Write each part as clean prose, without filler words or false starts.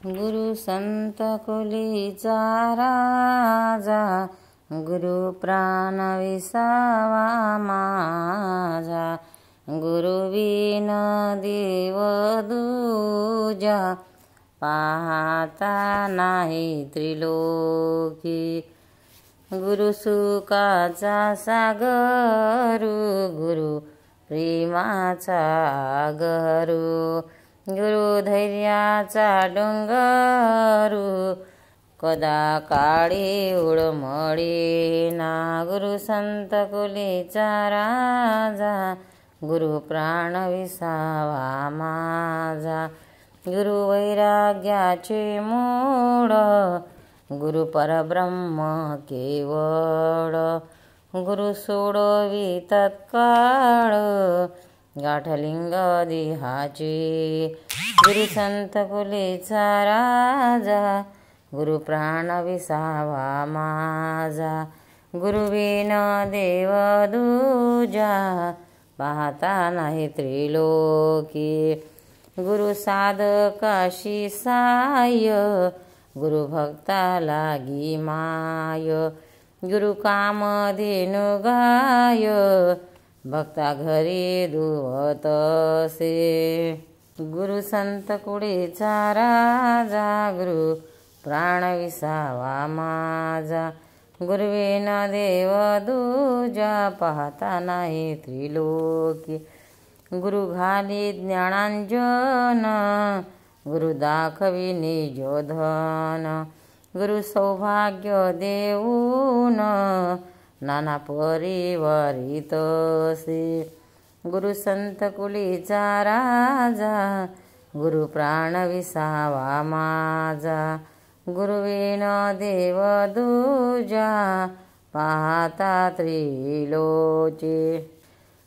गुरु संत कुलीचा राजा, गुरु प्राण विसावा माझा। गुरु बिन देव दूजा, पाहता नाही त्रिलोकी। गुरु सुखाचा सागरू, गुरु प्रेमाचा गरू, गुरु धैर्याचा डोंगरू, कदा काळी उडमळीना। गुरु संत कुलीचा राजा, गुरु प्राण विसावा माझा। गुरु वैराग्याचे मूळ, गुरु परब्रह्म केवळ। गुरु सोडवी तत्काळ, गाठलिंग देहाचे। गुरु संत कुलीचा राजा, गुरु प्राण विसावा माझा। गुरु बिन देव दूजा, पाहता नाही त्रिलोकी। गुरु साधकाशी साय, गुरु भक्ता लागी माय। गुरु कामधेनु गाय, भक्ता घरी दुवतसे। गुरु संत कुलीचा राजा, गुरु प्राण विसावा माझा। गुरु बिन देव दूजा, पाहता नाही त्रिलोकी। गुरु घाली ज्ञानांजन, गुरु दाखवी निजोधन। गुरु सौभाग्य देऊन, नाना परिवारितसे। गुरु संत कुलीचा राजा, गुरु प्राण विसावा माझा। गुरु बिन देव दूजा, पाहता त्रिलोचे।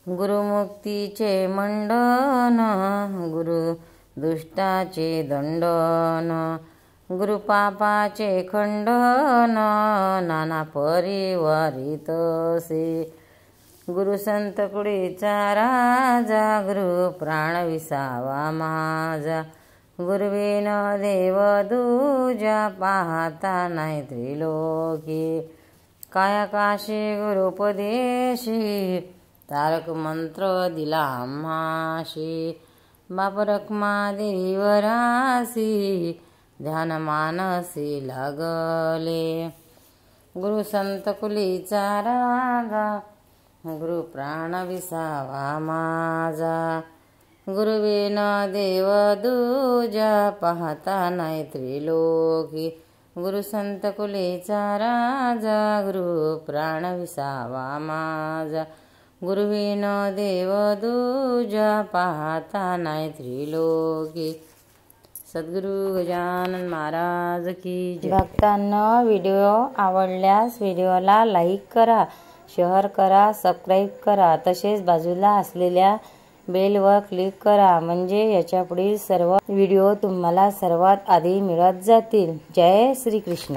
गुरु मुक्तीचे मंडन, गुरु दुष्टाचे दंडन। गुरु पापाचे खंडन, नाना परिवारितसे। गुरु संत कुलीचा राजा, गुरु प्राण विसावा माझा। गुरु बिन देव दूजा, पाहता नाही त्रिलोकी। कायाकाशी गुरुपदेशी, तारक मंत्र दिला आम्हाशी। बाप रखमा देवरासी, ध्यान मानसी लागले। गुरु संत कुलीचा राजा, गुरु प्राण विसावा माझा। गुरु बिन देव दूजा, पाहता नाही त्रिलोकी। गुरु संत कुलीचा राजा, गुरु प्राण विसावा माझा। गुरु बिन देव दूजा, पाहता नाही त्रिलोकी। सद्गुरु गजानन महाराज की जय। भक्तांनो, व्हिडिओ आवडल्यास व्हिडिओला लाईक करा, शेअर करा, सबस्क्राईब करा। तसेच बाजूला असलेल्या बेलवर क्लिक करा, म्हणजे याच्या पुढील सर्व व्हिडिओ तुम्हाला सर्वात आधी मिळत जातील। जय श्री कृष्ण।